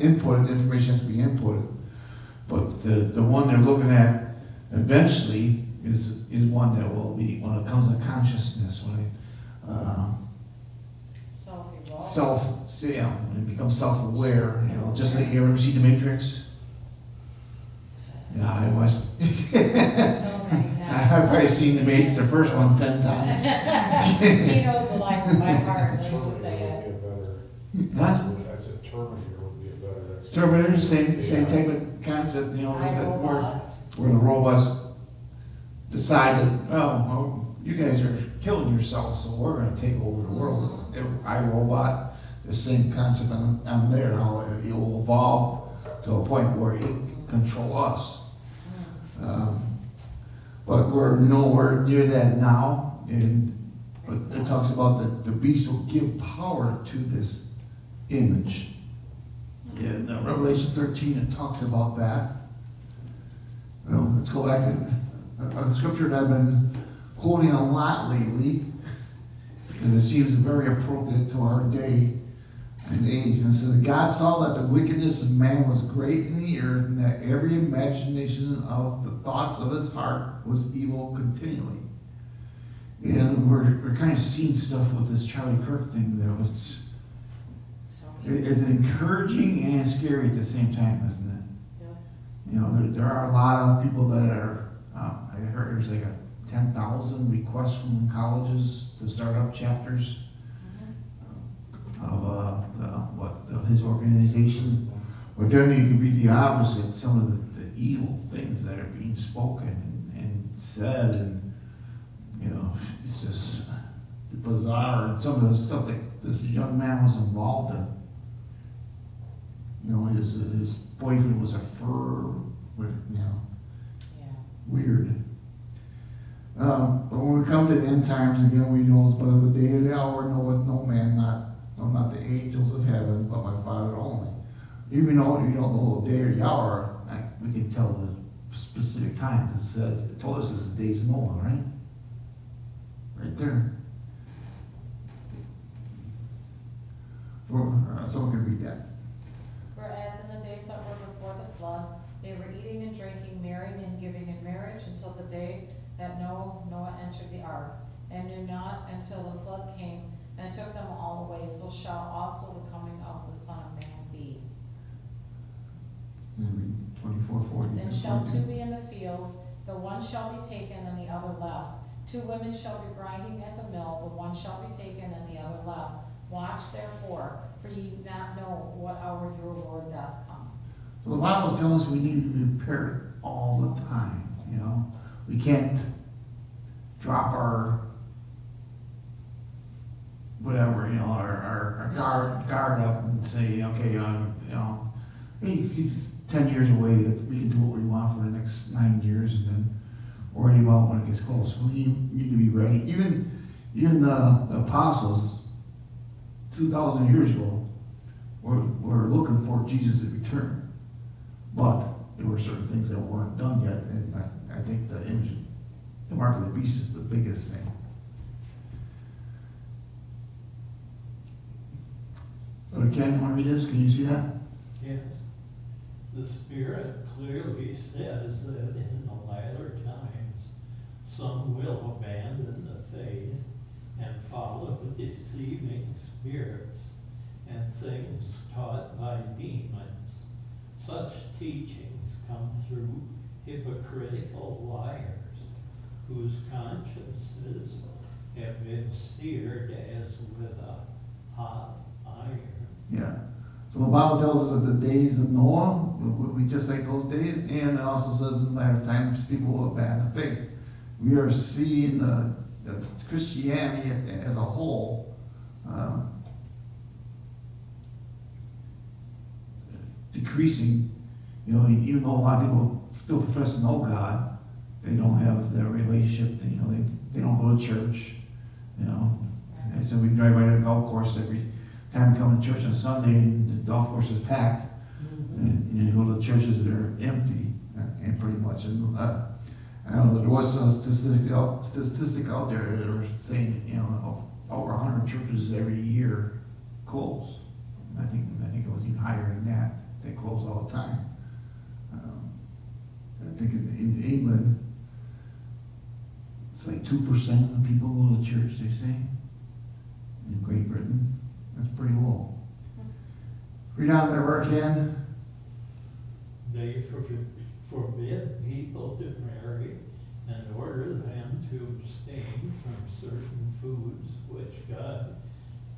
input, the information has to be inputted. But the one they're looking at eventually is one that will be, when it comes to consciousness, when it, when it becomes self-aware, just like you ever see The Matrix? Yeah, I watched. So many times. I've probably seen The Matrix, the first one 10 times. He knows the lines by heart, let's just say it. Huh? I said Terminator would be a better explanation. Terminator, same type of concept, iRobot. where the robots decide that, well, you guys are killing yourselves, so we're gonna take over the world. iRobot, the same concept on there, how it will evolve to a point where it can control us. But we're nowhere near that now, but it talks about the beast will give power to this image. In Revelation 13, it talks about that. Well, let's go back to a scripture that I've been quoting a lot lately, because it seems very appropriate to our day and age. And it says, God saw that the wickedness of man was great in the earth, and that every imagination of the thoughts of his heart was evil continually. And we're kind of seeing stuff with this Charlie Kirk thing there. It's encouraging and scary at the same time, isn't it? Yeah. There are a lot of people that are, I heard there's like 10,000 requests from colleges to start up chapters of his organization. But then you can read the opposite, some of the evil things that are being spoken and said, and it's just bizarre. And some of the stuff that this young man was involved in. His boyfriend was a fur, weird. But when we come to the end times again, we know it's but the day of the hour, knoweth no man, not the angels of heaven, but my Father only. Even though you don't know the day or the hour, we can tell the specific time, because it told us it's the days of Noah, right? Right there. Someone can read that. Whereas in the days that were before the flood, they were eating and drinking, marrying and giving in marriage until the day that Noah entered the ark, and knew not until the flood came and took them all away. So shall also the coming of the Son of Man be. 24:40. Then shall two be in the field, the one shall be taken and the other left. Two women shall be grinding at the mill, the one shall be taken and the other left. Watch therefore, for ye do not know what hour your Lord doth come. So the Bible tells us we need to be prepared all the time. We can't drop our whatever, our guard up and say, okay, he's 10 years away, that we can do what we want for the next 9 years, and then worry about when it gets close. We need to be ready. Even the apostles 2,000 years ago were looking for Jesus to return, but there were certain things that weren't done yet, and I think the image, the mark of the beast, is the biggest thing. Ken, you want to read this? Can you see that? Yes. The Spirit clearly says that in the latter times some will abandon the faith and follow deceiving spirits and things taught by demons. Such teachings come through hypocritical liars, whose consciences have been seared as with a hot iron. Yeah. So the Bible tells us that the days of Noah will be just like those days, and it also says in latter times people will abandon faith. We are seeing the Christianity as a whole decreasing. Even though a lot of people still profess to know God, they don't have their relationship. They don't go to church. I said we drive by the golf course every time we come to church on Sunday, and the golf course is packed, and you go to the churches that are empty, and pretty much. And I don't know, there was a statistic out there that were saying, over 100 churches every year close. I think it was even higher than that. in England, it's like 2% of the people go to church, they say. In Great Britain, that's pretty low. Read on there, where can. They forbid people to marry and order them to abstain from certain foods which God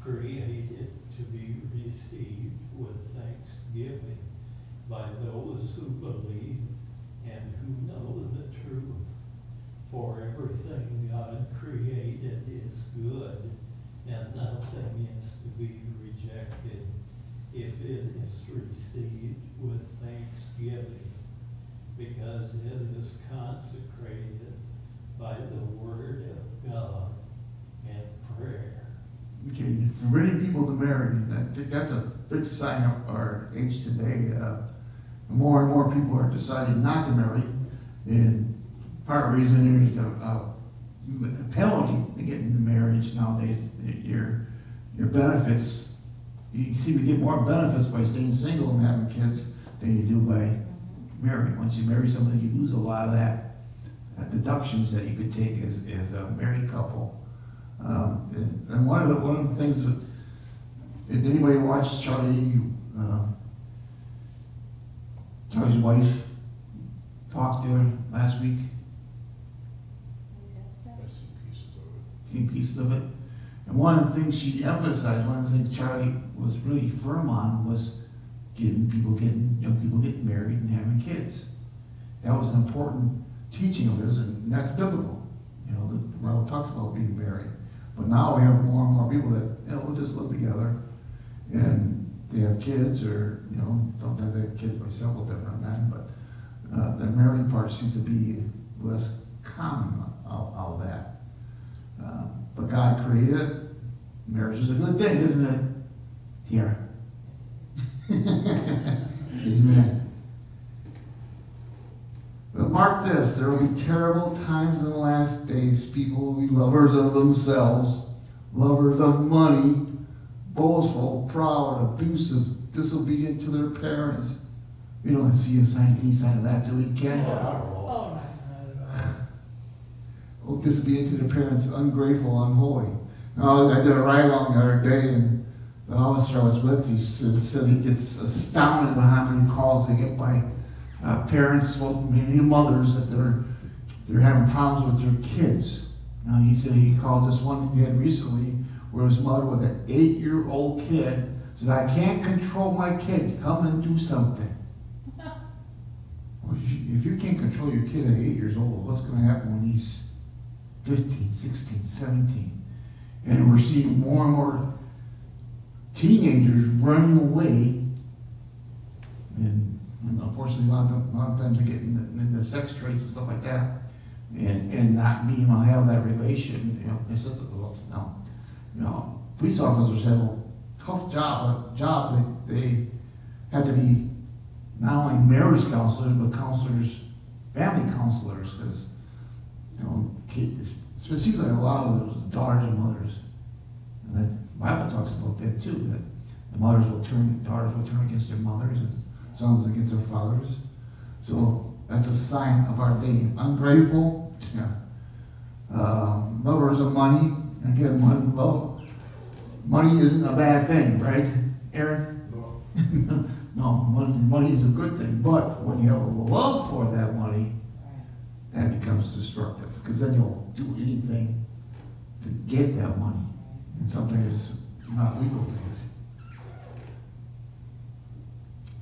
created to be received with thanksgiving by those who believe and who know the truth. For everything God created is good, and nothing is to be rejected if it is received with thanksgiving, because it is consecrated by the word of God and prayer. Okay, forbidding people to marry, I think that's a big sign of our age today. More and more people are deciding not to marry, and part of the reason there's a penalty to getting into marriage nowadays. Your benefits, you seem to get more benefits by staying single and having kids than you do by marrying. Once you marry somebody, you lose a lot of that deductions that you could take as a married couple. And one of the things that, did anybody watch Charlie's wife talk to her last week? I see pieces of it. Seen pieces of it. And one of the things she emphasized, one of the things Charlie was really firm on was young people getting married and having kids. That was an important teaching of his, and that's biblical. You know, the Bible talks about being married. But now we have more and more people that, we'll just live together, and they have kids, or, sometimes they have kids by several different men, but the married part seems to be less common out of that. But God created it. Marriage is a good thing, isn't it? Here. Amen. But mark this, there will be terrible times in the last days. People will be lovers of themselves, lovers of money, boastful, proud, abusive, disobedient to their parents. We don't see any sign of that, do we, Ken? Oh, Oh, disobedient to their parents, ungrateful, unholy. Now, I did a ride-along the other day, and the officer I was with, he said he gets astounded by how many calls they get by parents, well, mainly mothers, that they're having problems with their kids. Now, he said he called this one he had recently, where his mother with an 8-year-old kid said, "I can't control my kid, come and do something." Well, if you can't control your kid at 8 years old, what's going to happen when he's 15, 16, 17? And we're seeing more and more teenagers running away, and unfortunately a lot of times they get into sex trades and stuff like that, and not being able to have that relation. Police officers have a tough job that they have to be not only marriage counselors, but counselors, family counselors, because kids. So it seems like a lot of those daughters and mothers, and the Bible talks about that too, that the daughters will turn against their mothers, and sons against their fathers. So that's a sign of our day. Ungrateful, lovers of money. Again, money isn't a bad thing, right, Aaron? No. No, money is a good thing, but when you have a love for that money, that becomes destructive, because then you'll do anything to get that money, and sometimes not legal things.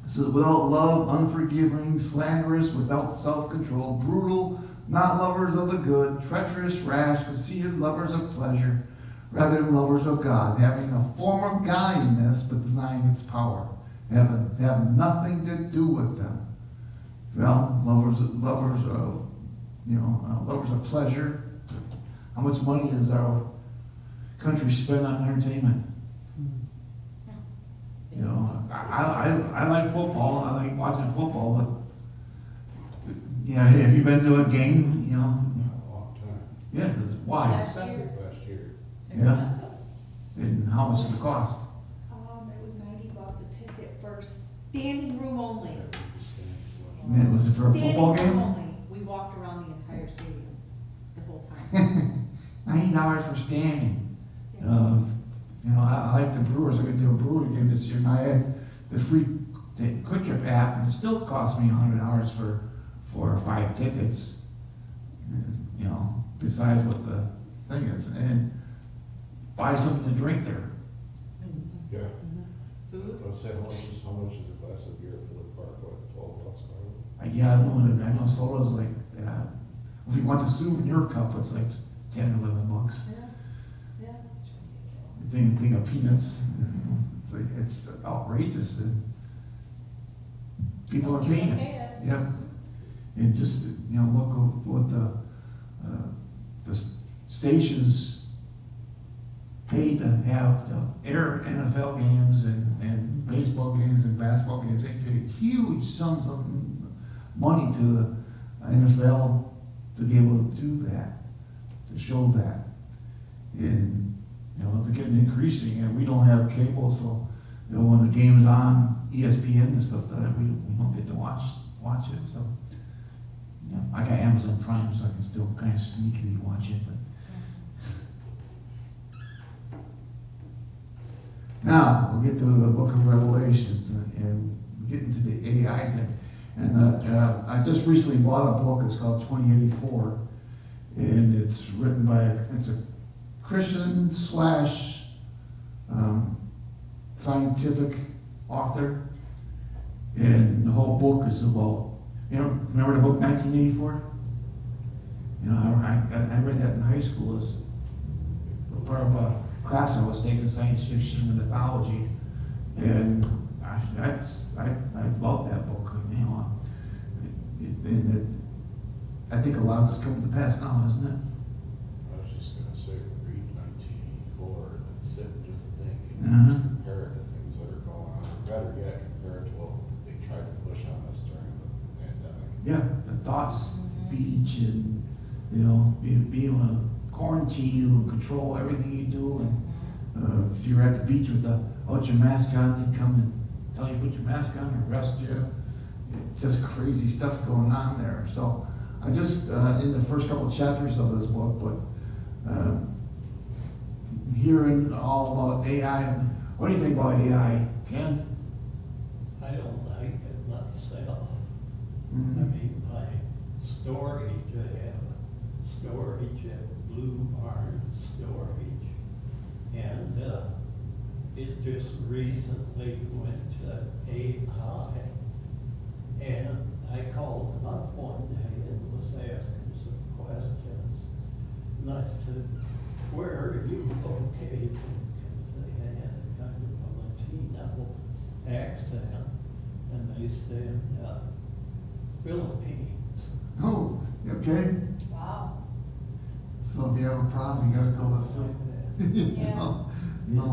So without love, unforgiving, slanderous, without self-control, brutal, not lovers of the good, treacherous, rash, conceited, lovers of pleasure, rather than lovers of God, having a form of godliness, but denying its power, have nothing to do with them. Well, lovers of pleasure. How much money does our country spend on entertainment? I like football. I like watching football, but have you been to a game? Not a long time. Yeah, 'cause why? Last year. Last year. It's expensive. And how much does it cost? It was $90 a ticket for standing room only. Yeah, was it for a Standing football room game? only. We walked $90 for standing. I like the Brewers. I went to a Brewer game this year, and I had the free Quick Trip app, and it still cost me $100 for 5 tickets. Besides what the thing is, and buy something to drink there. Yeah. Food? Let's say how much is a glass of beer at Phillip Park, what, $12 probably? Yeah, I know soda's like, if you want the souvenir cup, it's like 10, 11 bucks. Yeah. Thing of peanuts, it's outrageous, and people are paying it. Yep. And just, look at what the stations pay to have air NFL games and baseball games and basketball games. They pay huge sums of money to the NFL to be able to do that, to show that. And, they're getting increasing, and we don't have cable, so, when the game's on ESPN and stuff, that we don't get to watch it, so. I got Amazon Prime, so I can still kind of sneakily watch it, but. Now, we'll get to the book of Revelations, and we get into the AI thing. And I just recently bought a book, it's called 2084, and it's written by, it's a Christian / scientific author, and the whole book is about, remember the book 1984? I read that in high school as part of a class I was taking, science fiction and mythology, and I love that book. I think a lot is coming to pass now, isn't it? I was just gonna say, read 1984 and then sit and just think, Uh-huh. compare it to things that are going on, or better yet, compare it to what they tried to push on us during the pandemic. Yeah, the thoughts, beach, and being able to quarantine you and control everything you do. And if you're at the beach with your mask on, they come and tell you to put your mask on or arrest you. It's just crazy stuff going on there. So I just in the first couple of chapters of this book, but hearing all about AI. What do you think about AI, Ken? I don't like it myself. I Mhm. mean, my storage, I have storage at Blue Barn Storage, and it just recently went to AI, and I called them up one day and was asking some questions, and I said, "Where are you located?" Because they had a kind of a Latino accent, and they said, Philippines. Oh, okay. Wow. So if you have a problem, you gotta go to Phil. Yeah. No.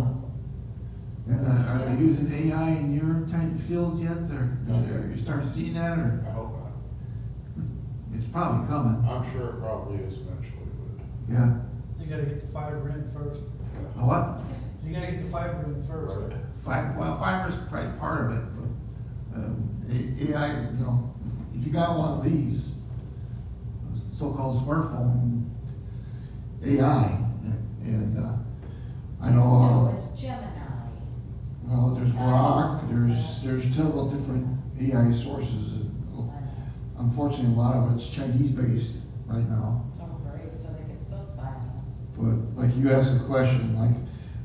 And are they using AI in your type of field yet, or you start seeing that, or I hope not. it's probably coming? I'm sure it probably is eventually, but. Yeah. You gotta get the fiber in first. A what? You gotta get the fiber in first. Well, fiber's probably part of it, but AI, if you got one of these so-called smartphone AI, and I know. No, it's Gemini. Well, there's Grok, there's several different AI sources. Unfortunately, a lot of it's Chinese-based right now. Oh, great, so they can still spy on us. But like you asked a question, like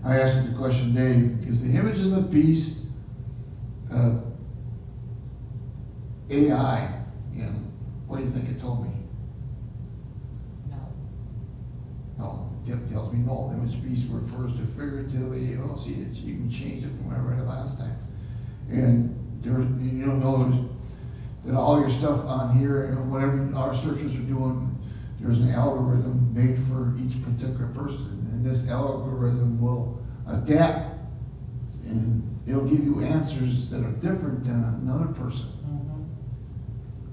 I asked the question today, is the image of the beast AI? What do you think it told me? No. No, it tells me no. The image of the beast refers to figuratively. See, it's even changed it from what I read it last time. And there's that all your stuff on here, and whatever our searchers are doing, there's an algorithm made for each particular person, and this algorithm will adapt, and it'll give you answers that are different than another person,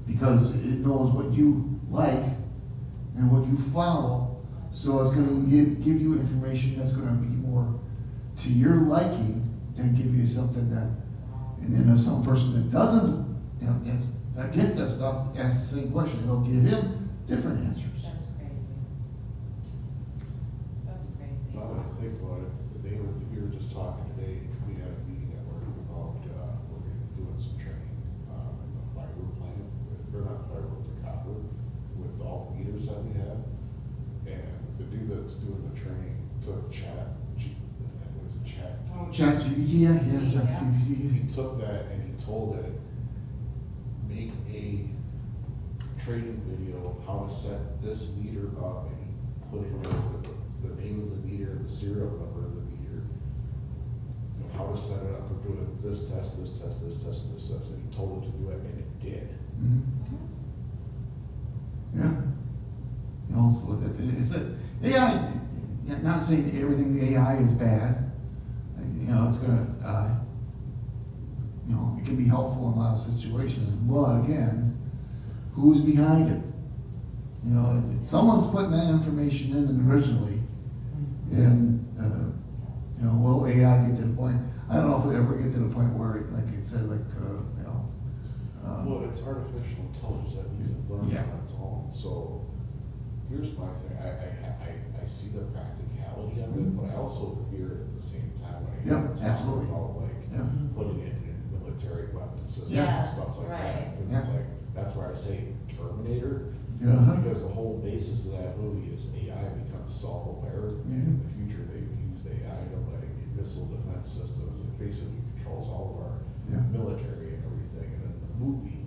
because it knows what you like and what you follow, so it's going to give you information that's going to be more to your liking than give you something that, and then if some person that doesn't, that gets that stuff, asks the same question, it'll give him different answers. That's crazy. think about it, we were just talking today, we had a meeting at work about, we're gonna be doing some training, in the fiber plant, or not fiber, the copper, with all the meters that we have. And the dude that's doing the training took what is it, ChatGPT, yeah, Yeah. ChatGPT. he took that and he told it, make a training video, how to set this meter up, and he put in the name of the meter, the serial number of the meter, you know, how to set it up, and do it, this test, this test, this test, and this test, and he told it to do it, and it did. Mhm. Yeah. You know, so it's AI, yeah, not saying everything the AI is bad. You know, it's gonna, you know, it can be helpful in a lot of situations, but again, who's behind it? You know, someone's putting that information in originally, and, you know, will AI get to the point? I don't know if it'll ever get to the point where, like you said, like, you know. Well, it's artificial intelligence that needs to learn Yeah. on its own, so here's my thing, I see the practicality of it, but I also fear it at the same time when I hear Yeah, them talking absolutely. about like Yeah. putting it in military weapon systems and Yes, stuff like right. that. Cause Yeah. it's like, that's where I say Terminator, Yeah. because the whole basis of that movie is AI becomes self-aware, and in the future they've used AI to like missile defense systems, it basically controls all of our Yeah. military and everything, and in the movie,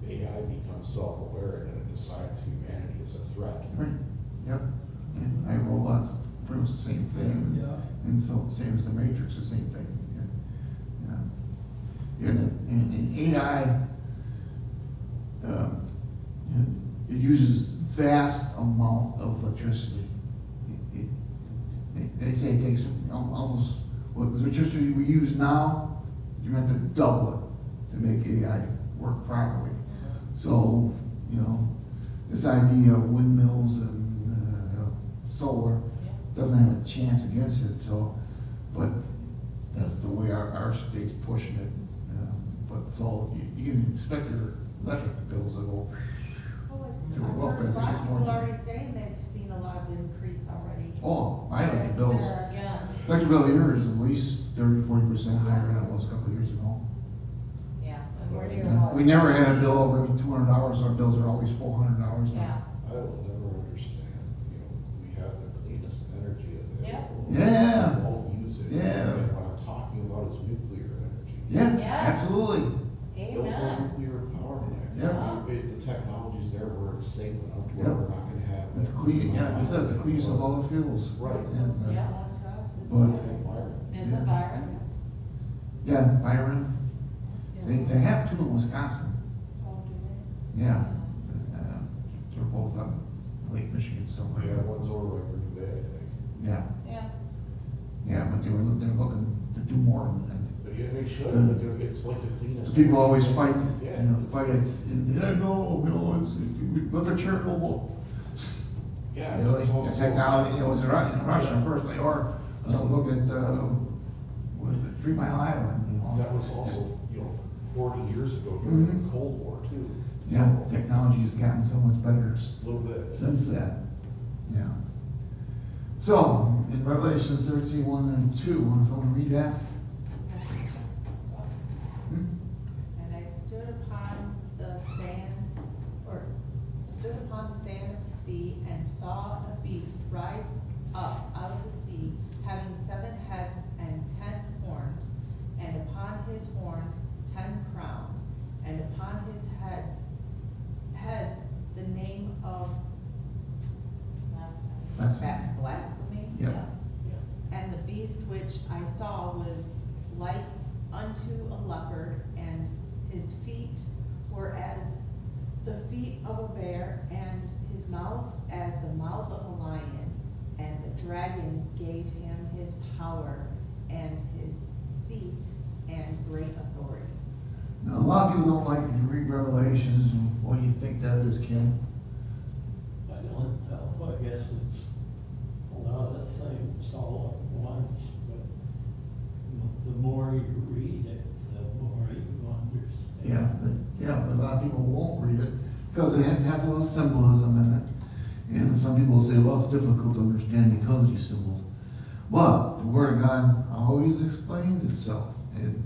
AI becomes self-aware and then it decides humanity is a threat. Right, yep, and iRobot, pretty much the same thing. Yeah. And so, same as the Matrix, the same thing, yeah. Yeah. And AI, it uses vast amount of electricity. They say it takes almost, what, the electricity we use now, you have to double it to make AI work properly. So, you know, this idea of windmills and solar doesn't have a chance against it, so, but that's the way our state's pushing it. But so you can expect your electric bills to go. Well, I've heard a lot of people already saying they've seen a lot of increase already. Oh, my electric bills, There again. electric bill here is at least 30–40% higher than it was a couple of years ago. Yeah, and where do you? Yeah, we never had a bill over $200, our bills are always $400 Yeah, now. I will never understand, you know, we have the cleanest energy available. Yeah. We won't use it. Yeah. And what I'm talking about is nuclear energy. Yeah, Yes. absolutely. Build more amen. nuclear power plants. Yeah. The technology's there where it's safe enough to Yeah. where we're not gonna have. It's clean, yeah, you said the cleanest of all the fuels. Right. And, It's Yeah. belong to us, isn't But- it? Environment. Is it Byron? Yeah, Byron, they have two in Wisconsin, Oh, do they? yeah. They're both on Lake Michigan somewhere. Yeah, one's over like Green Bay, I think. Yeah, Yeah. yeah, but they're looking to do more than that. But yeah, they should, because it's like the cleanest. People always fight, Yeah. you know, fight it, yeah, no, look at Chernobyl. Yeah. Really, it's also- the technology, it was in Russia first, or, look at, what is it, 3 Mile Island, you know. That was also, you know, 40 years ago during Mhm. the Cold War too. Yeah, technology's gotten so much better Just a little bit. since then, yeah. So, in Revelation 13:1 and 2, want someone read that? Hmm? And I stood upon the sand of the sea, and saw a beast rise up out of the sea, having 7 heads and 10 horns, and upon his horns 10 crowns, and upon his heads the name of Last one. That's, blasphemy. yeah, And the beast which I saw was like unto a leopard, and his feet were as the feet of a bear, and his mouth as the mouth of a lion. And the dragon gave him his power and his seat and great authority. now, a lot of people don't like to read Revelations, what do you think that is, Ken? I don't know, I guess it's a lot of things all at once, but the more you read it, the more you understand. Yeah, but a lot of people won't read it, because it has a little symbolism in it. And some people say, well, it's difficult to understand because of these symbols. But the Word of God always explains itself. And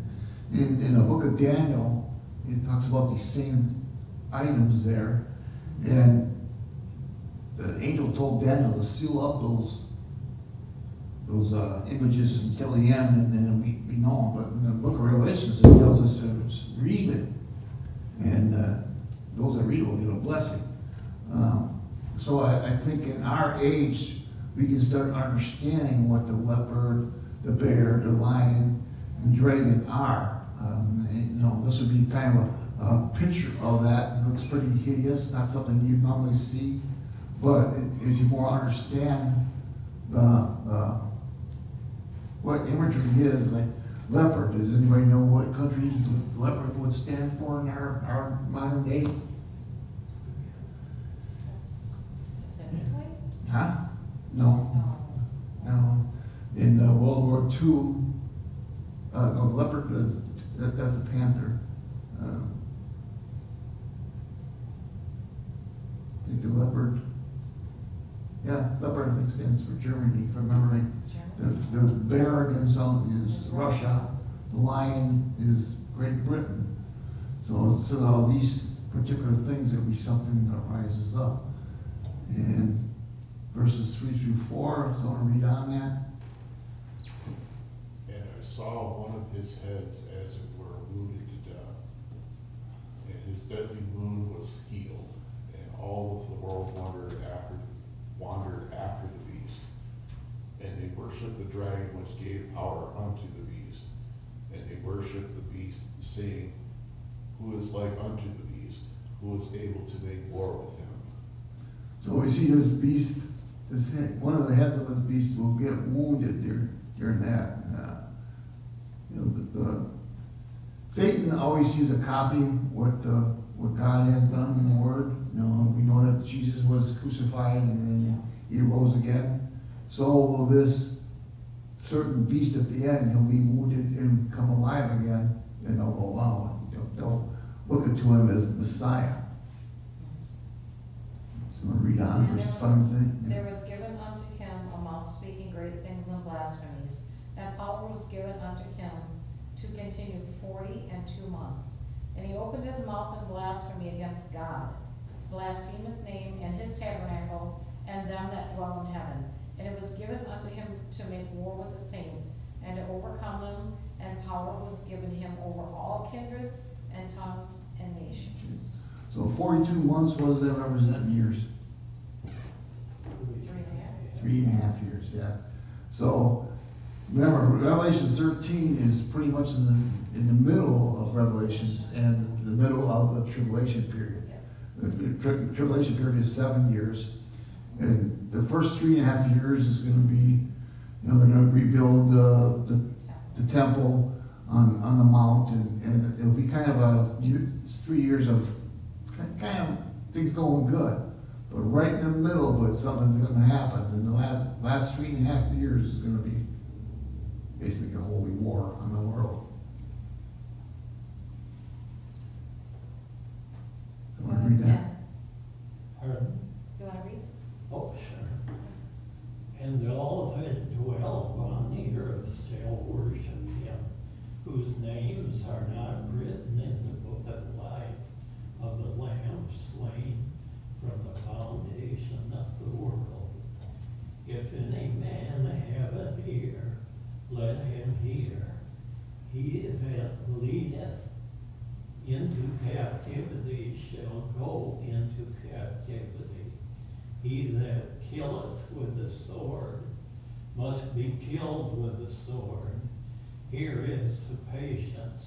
in the book of Daniel, it talks about these same items there. And the angel told Daniel to seal up those images until the end, and then we know. But in the book of Revelations, it tells us to read it. And those that read it will get a blessing. So I think in our age, we can start understanding what the leopard, the bear, the lion, and dragon are. This would be kind of a picture of that. It looks pretty hideous, not something you normally see. But if you more understand what imagery is, like leopard, does anybody know what country the leopard would stand for in our modern day? Is that Italy? Huh? No. No. In World War II, no, leopard that's a panther. I think the leopard, leopard I think stands for Germany, from memory. The bear is Russia. The lion is Great Britain. So all these particular things, there'll be something that rises up. And verses 3 through 4, so I want to read on that. And I saw one of his heads as it were wounded to death, and his deadly wound was healed, and all of the world wandered after the beast. And they worshiped the dragon which gave power unto the beast. And they worshiped the beast, saying, Who is like unto the beast? Who is able to make war with him? So we see this beast, one of the heads of this beast will get wounded during that. Satan always sees a copy what God has done in the Word. We know that Jesus was crucified and then he rose again. So will this certain beast at the end, he'll be wounded and come alive again, and they'll go, wow, they'll look at him as Messiah. So I'm going to read on And verses 5 and 6. there was given unto him a mouth speaking great things and blasphemies, and power was given unto him to continue 42 months. And he opened his mouth in blasphemy against God, to blaspheme his name and his tabernacle, and them that dwell in heaven. And it was given unto him to make war with the saints, and to overcome them, and power was given him over all kindreds, and tongues, and nations. So 42 months, what does that represent in years? 3.5. 3.5 years, yeah. So remember, Revelation 13 is pretty much in the middle of Revelations and the middle of the tribulation period. The tribulation period is 7 years. And the first 3.5 years is going to be, they're going to rebuild the temple on the mount, and it'll be kind of 3 years of kind of things going good. But right in the middle of it, something's going to happen. And the last 3.5 years is going to be basically a holy war on the world. You want to read that? Pardon? You want to read? Oh, sure. And all that dwell on the earth shall worship him, whose names are not written in the book of life of the Lamb slain from the foundation of the world. If any man have an ear, let him hear. He that leadeth into captivity shall go into captivity. He that killeth with the sword must be killed with the sword. Here is the patience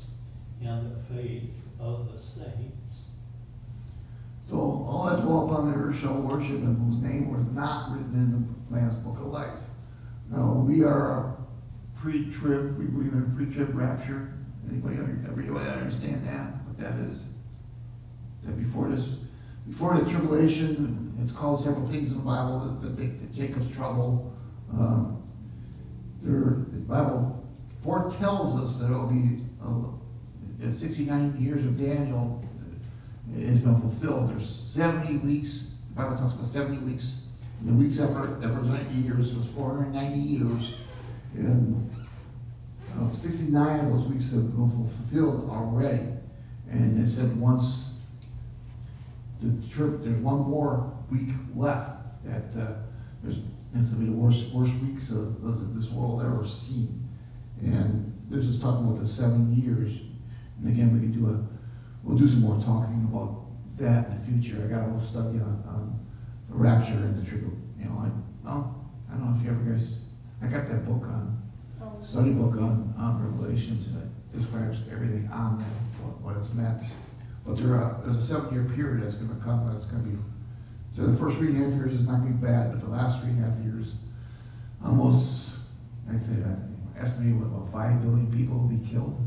and the faith of the saints. So all that dwell upon the earth shall worship him, whose name was not written in the Lamb's book of life. Now we are pre-trib. We believe in a pre-trib rapture. Everybody understand that? What that is? That before the tribulation, it's called several things in the Bible. That Jacob's trouble. The Bible foretells us that it will be 69 years of Daniel has been fulfilled. There's 70 weeks. The Bible talks about 70 weeks. And the weeks that represent years, so it's 490 years. And 69 of those weeks have been fulfilled already. And it said once the trip, there's one more week left that there's going to be the worst weeks of this world ever seen. And this is talking about the 7 years. And again, we'll do some more talking about that in the future. I got a whole study on the rapture and the tribute. You know, I don't know if you ever guys, I got that book study book on Revelations, and it describes everything on there, what it's meant. But there's a 7-year period that's going to come. That's going to be, so the first 3.5 years is not going to be bad, but the last 3.5 years, almost, I'd say that, estimated about 5 billion people will be killed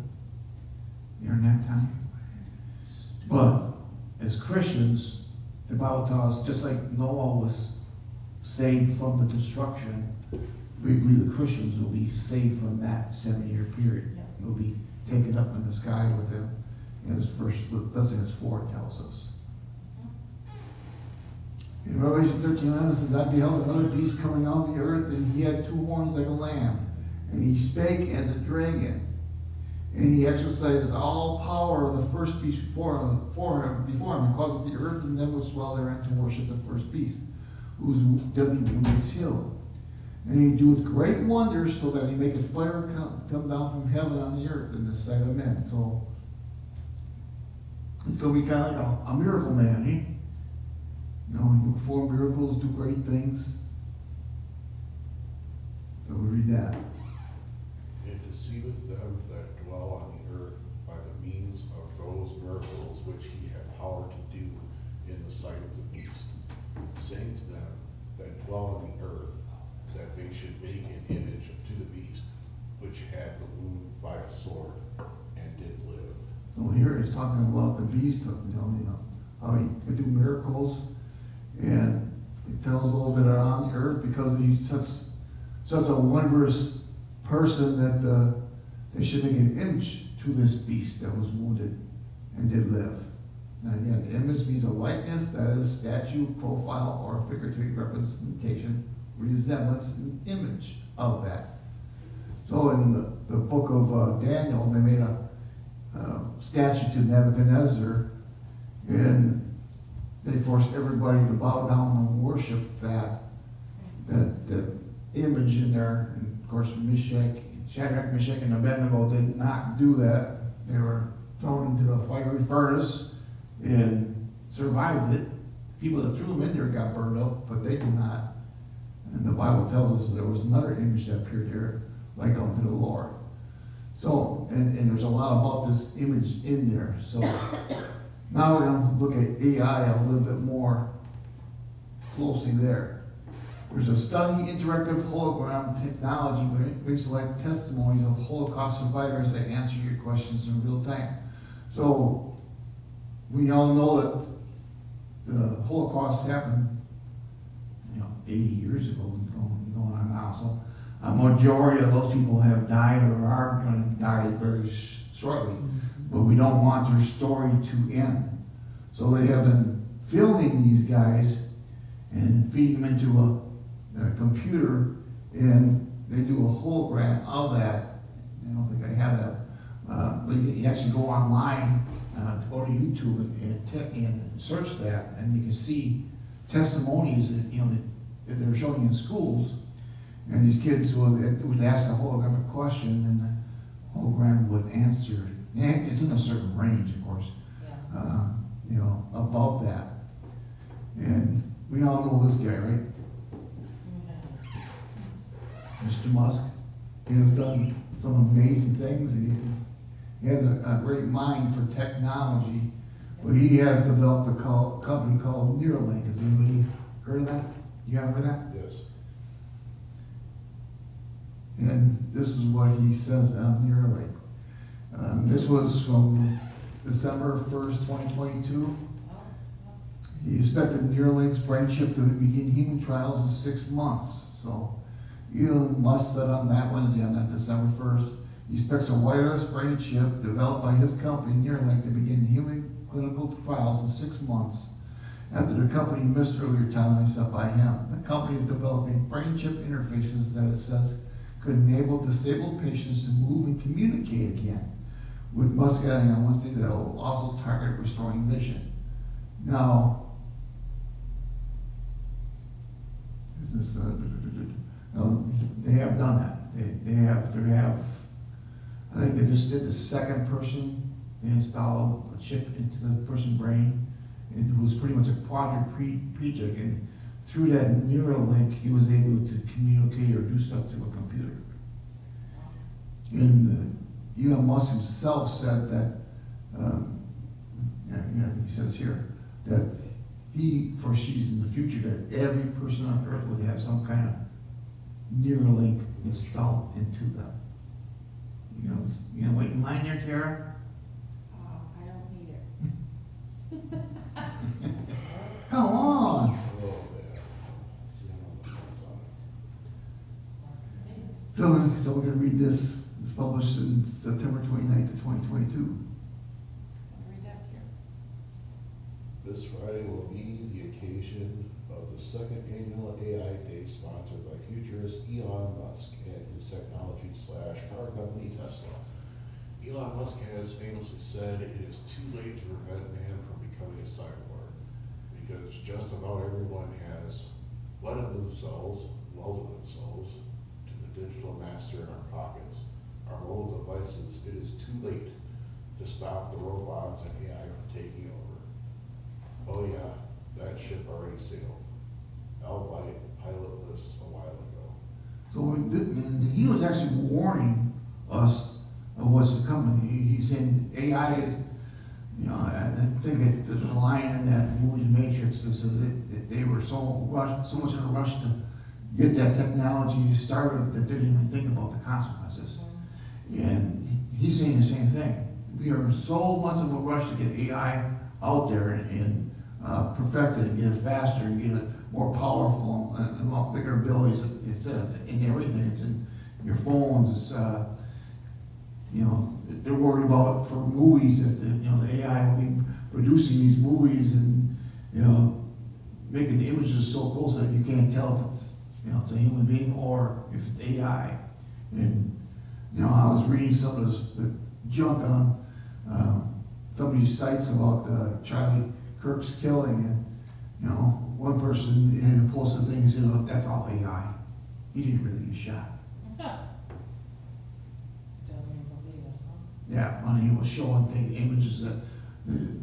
during that time. But as Christians, the Bible tells us, just like Noah was saved from the destruction, we believe the Christians will be saved from that 7-year period. Yeah. Will be taken up in the sky with him. As Thessalonians 4 tells us. In Revelation 13:11 it says, I beheld another beast coming out of the earth, and he had 2 horns like a lamb, and he spake as a dragon. And he exercised all power of the first beast before him, and caused the earth and them which dwell therein to worship the first beast, whose deadly wound is healed. And he doeth great wonders, so that he maketh fire come down from heaven on the earth in the sight of men. So it's going to be kind of like a miracle man, eh? You know, he will perform miracles, do great things. So we read that. It deceiveth them that dwell on the earth by the means of those miracles which he had power to do in the sight of the beast, saying to them that dwell on the earth, that they should make an image to the beast, which had the wound by a sword, and did live. So here it's talking about the beast, how he could do miracles, and it tells those that are on the earth, because he's such a wondrous person, that they should make an image to this beast that was wounded and did live. Now again, the image means a likeness, that is statue, profile, or figurative representation, resemblance, an image of that. So in the book of Daniel, they made a statue to Nebuchadnezzar, and they forced everybody to bow down and worship that image in there. And of course, Shadrach, Meshach, and Abednego did not do that. They were thrown into the fiery furnace and survived it. People that threw them in there got burned up, but they did not. And the Bible tells us there was another image that appeared there, like unto the Lord. So, and there's a lot about this image in there. So now we're going to look at AI a little bit more closely there. There's a study, interactive hologram technology, which select testimonies of Holocaust survivors that answer your questions in real time. So we all know that the Holocaust happened 80 years ago, going on now. So a majority of those people have died or are going to die very shortly. But we don't want their story to end. So they have been filming these guys and feeding them into a computer, and they do a hologram of that. I don't think I have that. But you actually go online, go to YouTube and search that, and you can see testimonies that they're showing in schools, and these kids would ask a hologram a question, and the hologram would answer. And it's in a certain range, of course, about that. And we all know this guy, right? Mr. Musk. He has done some amazing things. He has a great mind for technology, but he has developed a company called Neuralink. Has anybody heard of that? You have heard of that? Yes. And this is what he says on Neuralink. This was from December 1st, 2022. He expected Neuralink's brain chip to begin human trials in 6 months. So Elon Musk said on that Wednesday, on that December 1st, he expects a wireless brain chip developed by his company Neuralink to begin human clinical trials in 6 months after the company missed earlier timelines set by him. The company is developing brain chip interfaces that it says could enable disabled patients to move and communicate again. With muscarinic on one state that will also target restoring vision. Now, is this, no, they have done that. They have, I think they just did the second person, they installed a chip into the person's brain. It was pretty much a quadriplegic, and through that Neuralink, he was able to communicate or do stuff to a computer. And Elon Musk himself said that, he says here, that he foresees in the future that every person on Earth would have some kind of Neuralink installed into them. You know, wait in line there, Tara? I don't need it. Come on! Oh, yeah. See, I don't know what's on it. So we're gonna read this. It's published in September 29th of 2022. Read that here. This Friday will be the occasion of the second annual AI Day sponsored by futurist Elon Musk and his technology/car company Tesla. Elon Musk has famously said it is too late to prevent man from becoming a cyborg, because just about everyone has welded themselves to the digital master in our pockets, our mobile devices. It is too late to stop the robots and AI from taking over. Oh yeah, that ship already sailed. Albeit pilotless a while ago. So and he was actually warning us of what's coming. He's saying AI is, I think there's a line in that movie The Matrix that says that they were so much in a rush to get that technology started that they didn't even think about the consequences. And he's saying the same thing. We are in so much of a rush to get AI out there and perfect it and get it faster and get it more powerful and a lot bigger abilities. It says in everything. It's in your phones. It's they're worried about for movies that the AI will be producing these movies and making the images so close that you can't tell if it's a human being or if it's AI. And I was reading some of the junk on some of these sites about Charlie Kirk's killing, and one person had posted a thing and said, "Look, that's all AI. He didn't really get shot." Doesn't even believe it, huh? Yeah, when he was showing images that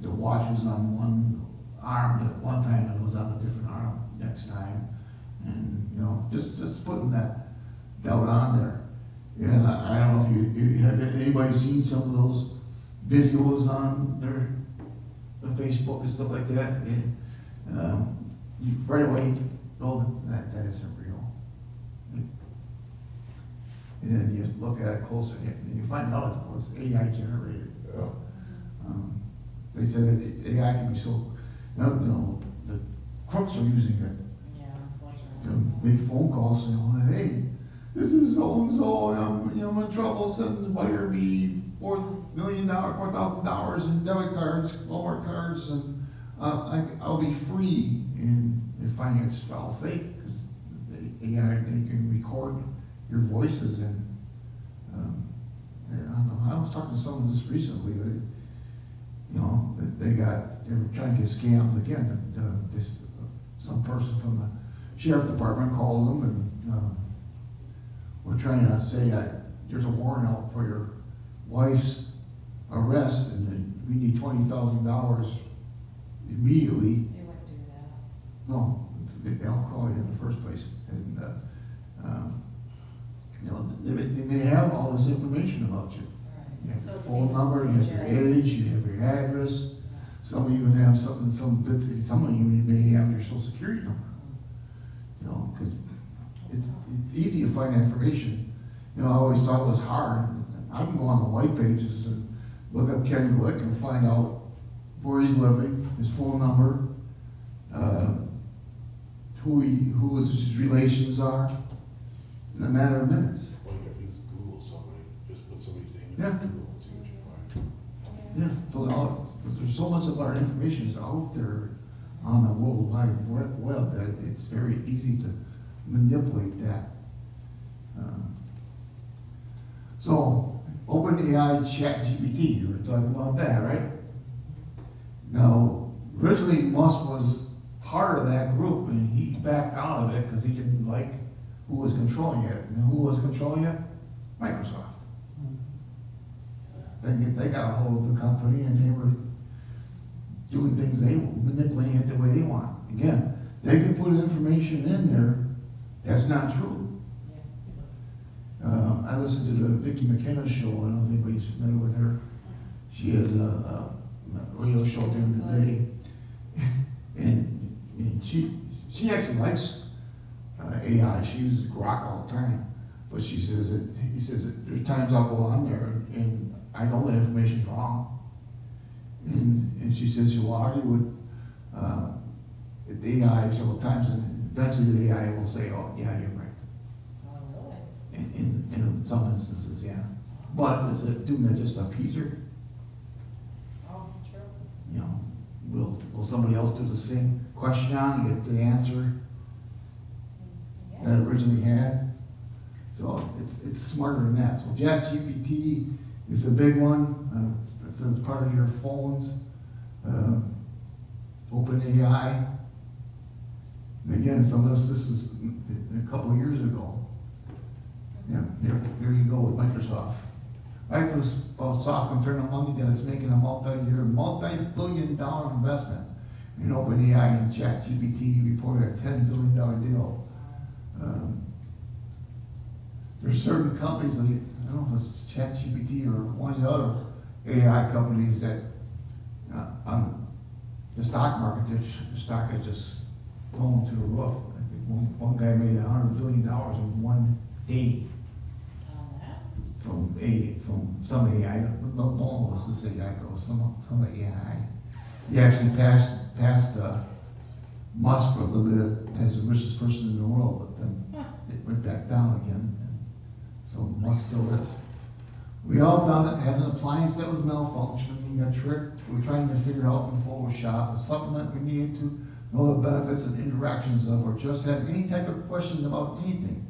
the watch was on one arm at one time and it was on a different arm next time, and just putting that doubt on there. And I don't know if you have anybody seen some of those videos on their Facebook and stuff like that, and you right away know that isn't real. And then you look at it closer, and you find out it was AI generated. Yeah. They said that AI can be so, the crooks are using it Yeah, to unfortunately. make phone calls, hey, this is so and so, and I'm in trouble. Wire me $4,000 in debit cards, Walmart cards, and I'll be free. And they're finding it's all fake because AI they can record your voices and I don't know. I was talking to someone just recently. They were trying to get scammed again. Some person from the sheriff department called them and we're trying to say that there's a warrant out for your wife's arrest and we need $20,000 immediately. They wouldn't do that. No, they'll call you in the first place. And they have all this information about you. You have So your it phone seems number, you have your legit. age, you have your address. Some even have some bits, some of you may have your social security number. Because it's easy to find information. I always thought it was hard. I can go on the white pages and look up Ken Glick and find out where he's living, his phone number, who his relations are, in a matter of minutes. Well, you can use Google somebody, just put somebody's name in Yeah. Google and see what you find. Yeah, so there's so much of our information is out there on the World Wide Web that it's very easy to manipulate that. So, OpenAI ChatGPT, you were talking about that, right? Now, originally Musk was part of that group and he backed out of it because he didn't like who was controlling it. And who was controlling it? Microsoft. They got a hold of the company and they were doing things, they were manipulating it the way they want. Again, they can put information in there that's not true. I listened to the Vicki McKenna show, I don't know if anybody's familiar with her. She has a radio show during the day. And she actually likes AI, she uses Grok all the time. But she says that there's times I'll go on there and I know that information's wrong. And she says she'll argue with the AI several times and eventually the AI will say, oh, yeah, you're right. Oh, really? In some instances, yeah. But is it doing it just to appease her? Oh, true. You know, will somebody else do the same question on and get the answer that it originally had? So it's smarter than that. So ChatGPT is a big one. It's part of your phones. OpenAI. And again, some of this is a couple of years ago. Yeah, here you go with Microsoft. Microsoft can turn on money that it's making a multi-billion-dollar investment in OpenAI and ChatGPT reported a $10 billion deal. There's certain companies, like, I don't know if it's ChatGPT or one of the other AI companies that on the stock market, the stock is just going to the roof. I think one guy made $100 billion in one day. On that? From some AI, no one was this AI goes, some AI. He actually passed Musk for a little bit as the richest person in the world, but then it went back down again. So Musk still is. We all done it, had an appliance that was malfunctioning, we got tricked, we're trying to figure out in Photoshop, a supplement we needed to know the benefits and interactions of, or just had any type of question about anything,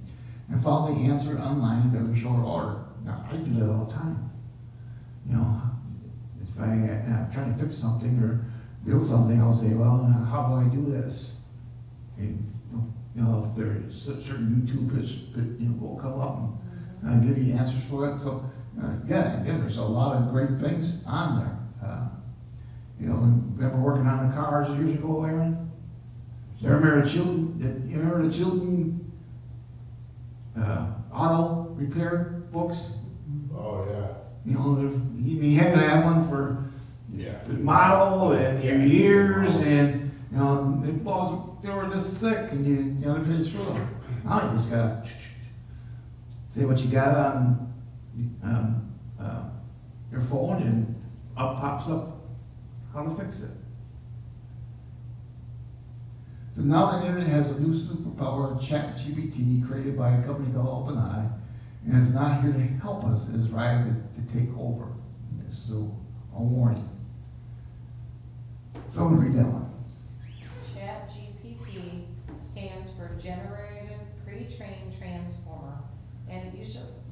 and found the answer online in very short order. Now, I do that all the time. You know, if I'm trying to fix something or build something, I'll say, well, how do I do this? And, you know, if there's certain YouTube will come up and give you answers for it. So, again, there's a lot of great things on there. You know, remember working on the cars years ago, Aaron? You remember the Chilton auto repair books? Oh, yeah. You know, you had to have one for Yeah. the model and your years, and you know, the balls they were this thick, and you gotta pay through them. Now you just gotta say what you got on your phone, and up pops up how to fix it. So now the internet has a new superpower, ChatGPT, created by a company called OpenAI, and it's not here to help us, it is ready to take over. So, a warning. So I'm gonna read that one. ChatGPT stands for Generated Pre-trained Transformer, and it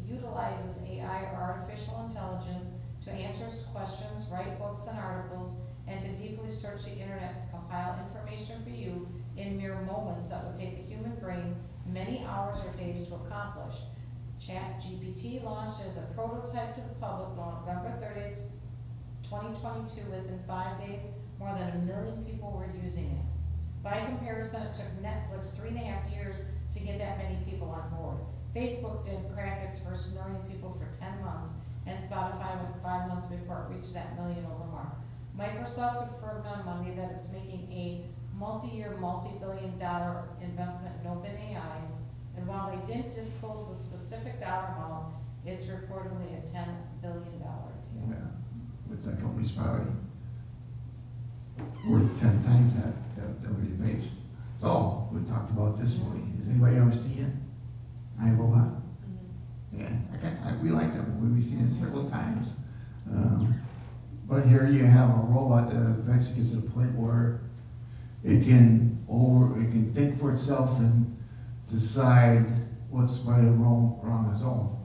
utilizes AI or artificial intelligence to answer questions, write books and articles, and to deeply search the internet to compile information for you in mere moments that would take the human brain many hours or days to accomplish. ChatGPT launched as a prototype to the public on November 30th, 2022. Within 5 days, more than 1 million people were using it. By comparison, it took Netflix 3.5 years to get that many people on board. Facebook didn't crack its first 1 million people for 10 months, and Spotify went 5 months before it reached that million-over mark. Microsoft confirmed on Monday that it's making a multi-year, multi-billion-dollar investment in OpenAI, and while they didn't disclose the specific dollar amount, it's reportedly a $10 billion deal. Yeah, but that company's probably worth 10 times that what it makes. So, we talked about this movie. Has anybody ever seen it? iRobot? Yeah, we like that movie. We've seen it several times. But here you have a robot that eventually gets to the point where it can think for itself and decide what's right and wrong on its own.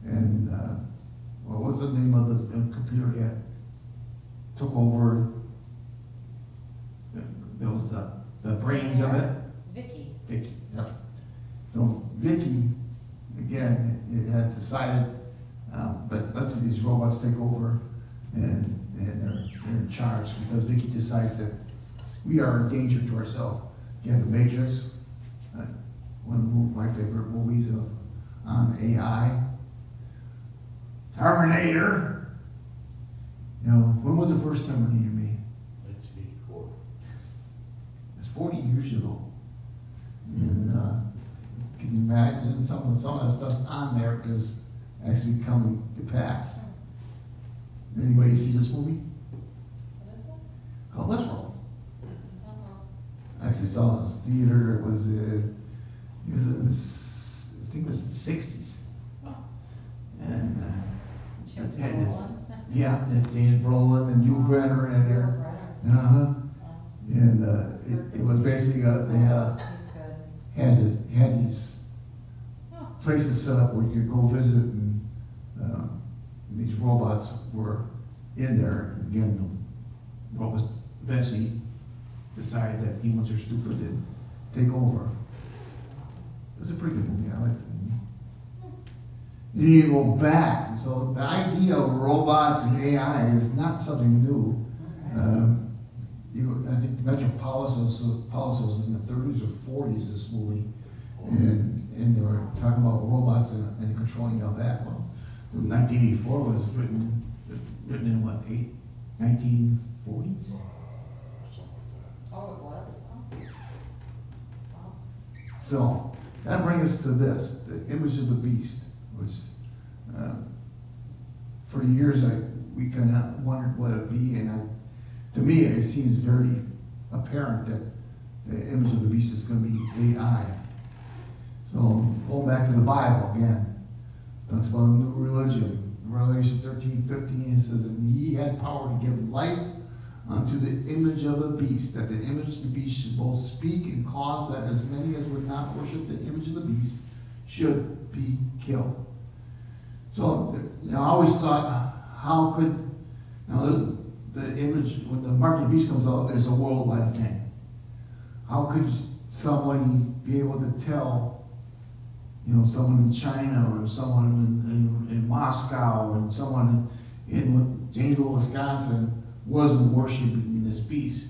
And what was the name of the computer that took over? That was the brains of it? Vicky. Vicky, yep. So Vicky, again, it had decided, but let's see these robots take over and they're in charge because Vicky decides that we are a danger to ourselves. Again, The Matrix, one of my favorite movies on AI. Terminator. You know, when was the first Terminator made? 1984. It's 40 years ago. And can you imagine some of the stuff on there is actually coming to pass? Anybody see this movie? What is it? Called Westworld. Uh-huh. I actually saw it in the theater. It was in I think it was the 60s. Oh. And Chip it had this, Brolin. yeah, James Brolin and Hugh Brenner in there. Brenner. Uh-huh. Oh, And it was basically, they he's good. had these Oh. places set up where you could go visit and these robots were in there. Again, the robots eventually decided that humans are stupid and take over. It was a pretty good movie. I liked the movie. Then you go back. So the idea of robots and AI is not something new. I think Metropolis was in the 30s or 40s, this movie. And they were talking about robots and controlling how that one. 1984 was written in what, 1940s? Something like Oh, it was? Oh. Wow. So that brings us to this, the image of the beast, which for years we kind of wondered what it'd be, and to me it seems very apparent that the image of the beast is going to be AI. So going back to the Bible again, talks about a new religion. Revelation 13:15 it says, and he had power to give life unto the image of the beast, that the image of the beast should both speak and cause that as many as would not worship the image of the beast should be killed. So, I always thought, how could, the image, when the mark of the beast comes out, is a worldwide thing. How could somebody be able to tell, someone in China or someone in Moscow and someone in Janesville, Wisconsin wasn't worshiping this beast?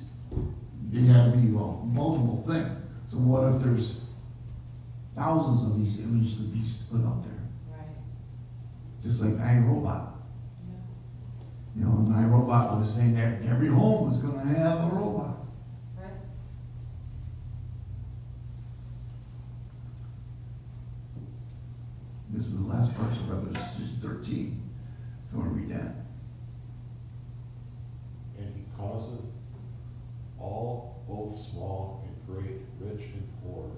It had to be multiple things. So what if there's thousands of these images of the beast put out there? Right. Just like iRobot. Yeah. And iRobot was saying that every home is going to have a robot. Right. This is the last part of Revelation 13. So I want to read that. And he causeth all, both small and great, rich and poor,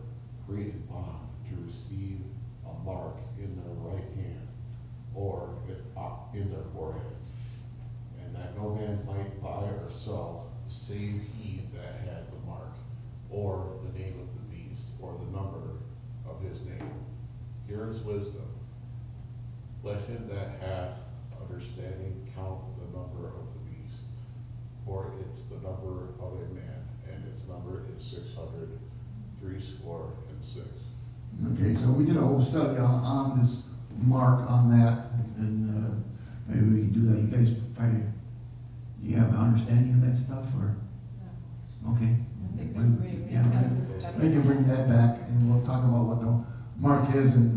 free and bond, to receive a mark in their right hand, or in their forehead, and that no man might buy or sell, save he that had the mark, or the name of the beast, or the number of his name. Here is wisdom. Let him that hath understanding count the number of the beast, for it's the number of a man, and its number is 666. Okay, so we did a whole study on this mark on that, and maybe we can do that. You guys probably, do you have an understanding of that stuff, or? Okay. I think we Yeah, just got a we- good study. We can bring that back, and we'll talk about what the mark is and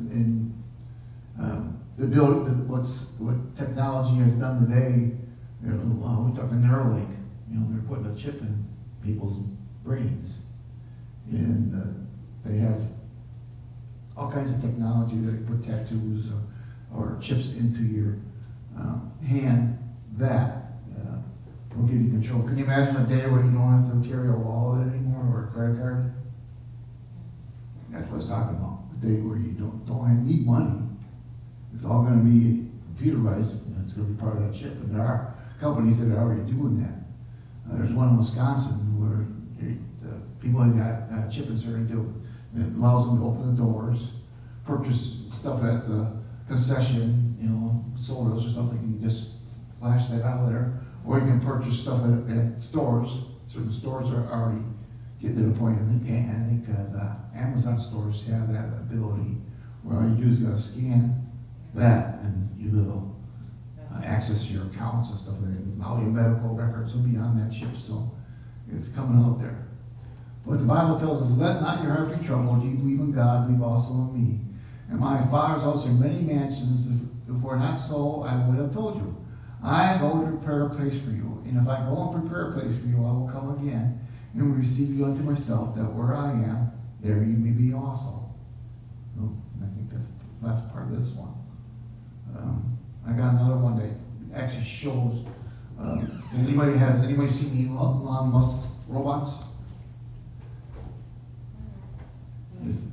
what technology has done today. We talked in Neuralink, they're putting a chip in people's brains, and they have all kinds of technology. They put tattoos or chips into your hand that will give you control. Can you imagine a day where you don't have to carry a wallet anymore or a credit card? That's what it's talking about. A day where you don't need money. It's all going to be computerized, and it's going to be part of that chip. And there are companies that are already doing that. There's one in Wisconsin where the people that got chip inserted into it allows them to open the doors, purchase stuff at the concession, you know, sodas or something, you can just flash that out of there. Or you can purchase stuff at stores, certain stores are already getting to the point, I think the Amazon stores have that ability, where all you do is gotta scan that, and you will access your accounts and stuff, and all your medical records will be on that chip, so it's coming out there. But the Bible tells us, let not your heart be troubled, you believe in God, believe also in me. And my Father's house are many mansions, if it were not so, I would have told you. I go to prepare a place for you, and if I go and prepare a place for you, I will come again, and will receive you unto myself, that where I am, there you may be also. So, I think that's part of this one. I got another one that actually shows, has anybody seen Elon Musk robots?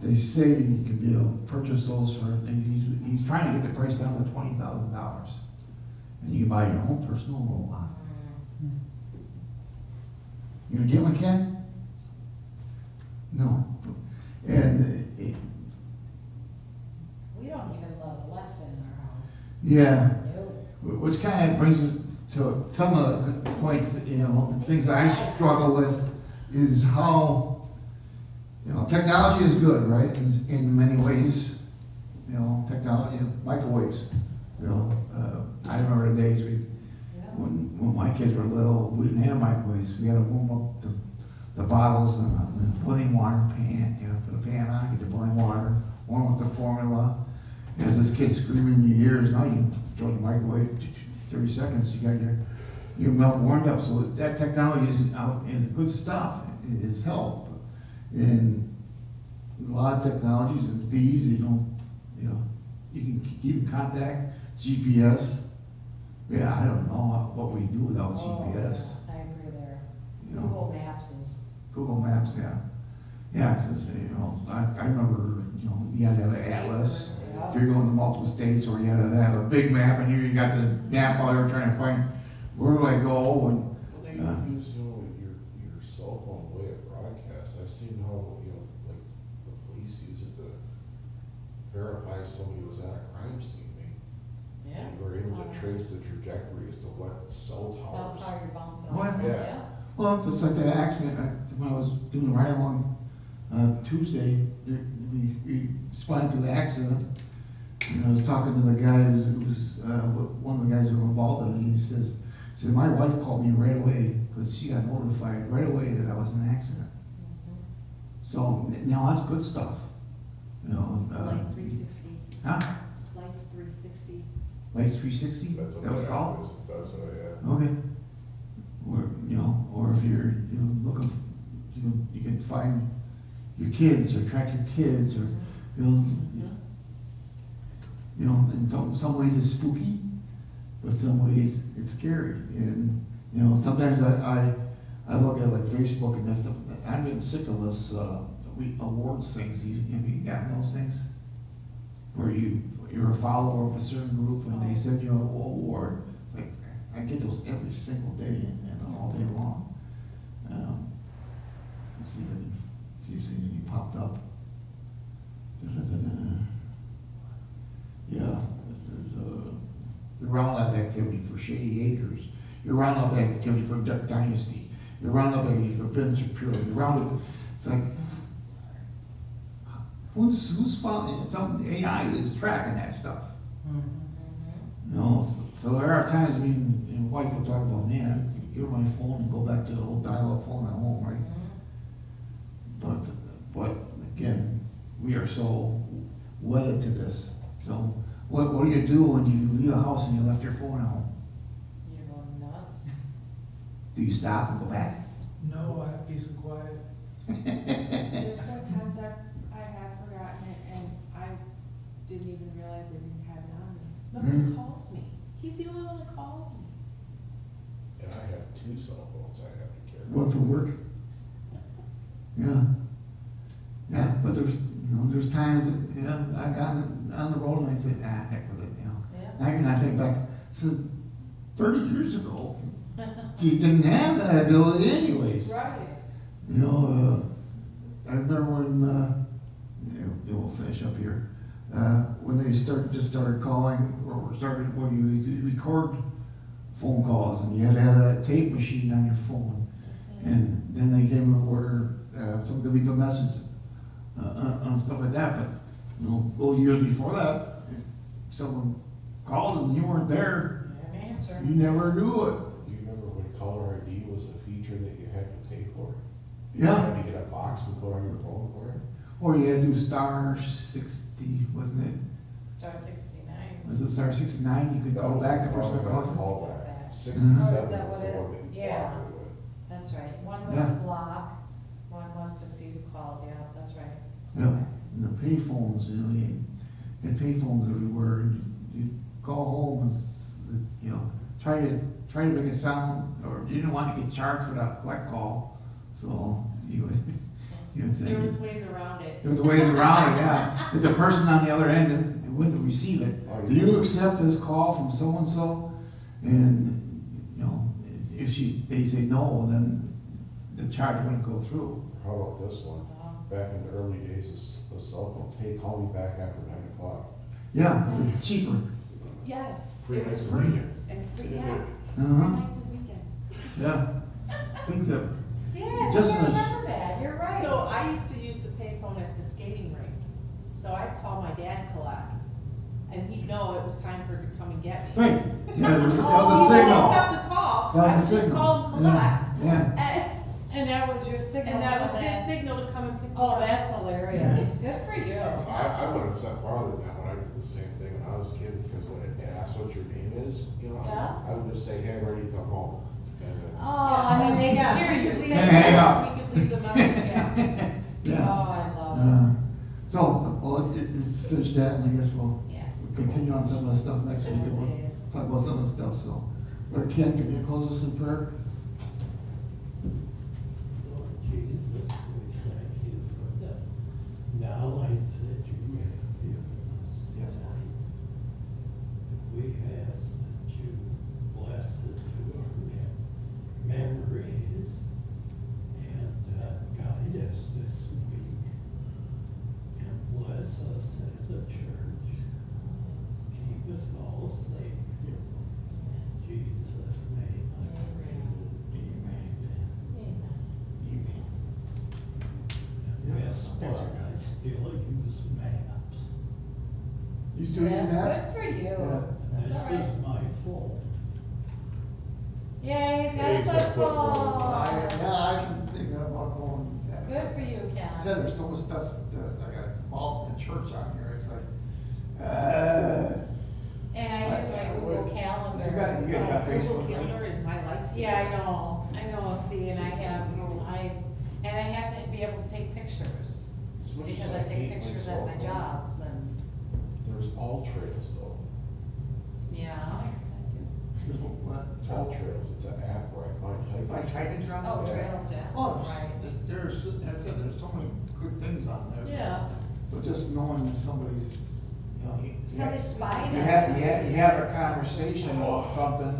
They say you can be able to purchase those for, and he's trying to get the price down to $20,000. And you can buy your own personal robot. You gonna get one, Ken? No. And We don't even let Alexa in our house. yeah, No. which kind of brings us to some of the points that, you know, the things I struggle with is how, you know, technology is good, right? In many ways, you know, technology, microwaves, you know, I remember the days when my kids were little, we didn't have microwaves. We had to warm up the bottles in a boiling water pan, you know, put a pan on, get the boiling water, warm up the formula. As this kid's screaming in your ears, now you can throw the microwave, 30 seconds, you got your milk warmed up. So that technology is good stuff. It is help. And a lot of technologies, these, you know, you can keep in contact, GPS. Yeah, I don't know what we do without GPS. I agree there. You know, Google Maps is. Google Maps, yeah. Yeah, because, you know, I remember, you know, you had to have an atlas. If you're going to multiple states, or you had to have a big map, and here you got the map while you're trying to find, where do I go? And, They use, you know, your cell phone way of broadcast. I've seen how, you know, like, the police use it to verify somebody was at a crime scene. Yeah. They were able to trace the trajectory as to what cell Cell towers. tower you're bouncing Oh, off. yeah. well, just like that accident, when I was doing the ride along Tuesday, we spun into the accident. And I was talking to the guy who was one of the guys who were involved in it, and he says, my wife called me right away, because she got notified right away that I was in an accident. So, now that's good stuff, you know. Life 360, Huh? Life 360. Life 360? That's what That was that called? is. That's what, yeah. Okay. Or, you know, or if you're, you know, looking, you can find your kids, or track your kids, or, you know, in some ways it's spooky, but some ways it's scary. And, you know, sometimes I look at like Facebook and that stuff. I'm getting sick of this, awards things. Have you gotten those things? Where you're a follower of a certain group and they send you an award. It's like, I get those every single day and all day long. Let's see if you've seen any popped up. Yeah, this is your roundup activity for Shady Acres, your roundup activity for Duck Dynasty, your roundup activity for Ben Shapiro, your roundup. It's like, who's following? Some AI is tracking that stuff. You know, so there are times, I mean, and wife will talk about, man, give her my phone and go back to the old dial-up phone at home, right? But again, we are so wedded to this. So what do you do when you leave a house and you left your phone at home? You're going nuts. Do you stop and go back? No, I have peace and quiet. There's been times I have forgotten it, and I didn't even realize I didn't have it on me. Nobody calls me. He's the only one that calls me. And I have 2 cell phones I have to carry. One for work? Yeah. Yeah, but there's times that, you know, I got on the road and I said, heck with it, you know. Yeah. And I think back, so 30 years ago, you didn't have that ability anyways. Right. You know, I remember when, we'll finish up here. when they just started calling, or started, when you record phone calls, and you had to have that tape machine on your phone. And then they came up where, somebody leave a message, on stuff like that, but, you know, well, years before that, if someone called and you weren't there, An answer. you never knew it. Do you remember when caller ID was a feature that you had to pay for? Yeah. You had to get a box and put on your phone for it? Or you had to do star 60, wasn't it? Star 69. Was it star 69? You could call back, a person would call you. Call back. Mhm. 67 Oh, was is the that one what it- that you yeah. blocked it with. That's right. One was Yeah. to block, one was to see who called, yeah, that's right. Yeah, and the payphones, you know, you had payphones everywhere, and you call home, and, you know, try to make it sound, or you didn't want to get charged for that collect call, so you would say. There was ways around it. There was ways around it, yeah. If the person on the other end wouldn't receive it, Oh, do you accept this call from so-and-so? And, you know, if they say no, then the charge wouldn't go through. How about this one? Back in the early days of cell phones, hey, call me back after 9 o'clock. Yeah, it's cheaper. Yes, Free it was nights and free, weekends. and free, Yeah. yeah, free Uh-huh, nights and weekends. yeah. Things that, Yeah, Just I in a- remember that, you're right. So I used to use the payphone at the skating rink, so I'd call my dad collect, and he'd know it was time for him to come and get me. right, yeah, that was He a wouldn't signal. accept the call, That I was would a just signal. call him collect, Yeah, And that was your signal and that to was his them. signal to come and pick me Oh, up. that's hilarious. Good for you. I would have said farther than that when I did the same thing when I was a kid, because when it asks what your name is, you know, Yeah. I would just say, hey, I'm ready to come home. And then, Oh, I mean, they Yeah, can hear we you could leave say And the hang that. up. message, we could leave the message, yeah. yeah. Oh, I love So, well, it's finished that, and I guess we'll it. Yeah. continue on some of the stuff next week, and we'll Days. talk about some of the stuff, so. Lord Ken, can you close us in prayer? Lord Jesus, we thank you for the knowledge that you have given us. Yes. We ask that you bless it to our memories and guide us this week. And bless us as a church. Keep us all safe. In Jesus' name I pray. Amen. Amen. Amen. And guess what? I still use maps. You still using that? That's good for you. Yeah. That's This all right. is my fault. Yeah, he's Yeah, he's got a got football. football. I can think about going. Good for you, Ken. Ted, there's so much stuff that I got involved in the church on here, it's like, And I use my Google Calendar. You guys got Google Facebook, right? Calendar is my lifesaver. Yeah, I know, see, and I have to be able to take pictures, as much as because I take hate my pictures cell at my phone, jobs, and, There's all trails though. yeah. Here's what? All trails, it's an app where I find hiking. Like hiking trails? Oh, trails, yeah, Oh, right. there's, as I said, there's so many good things on there. Yeah. But just knowing that somebody's, you know, Somebody's spying on you have a conversation about something,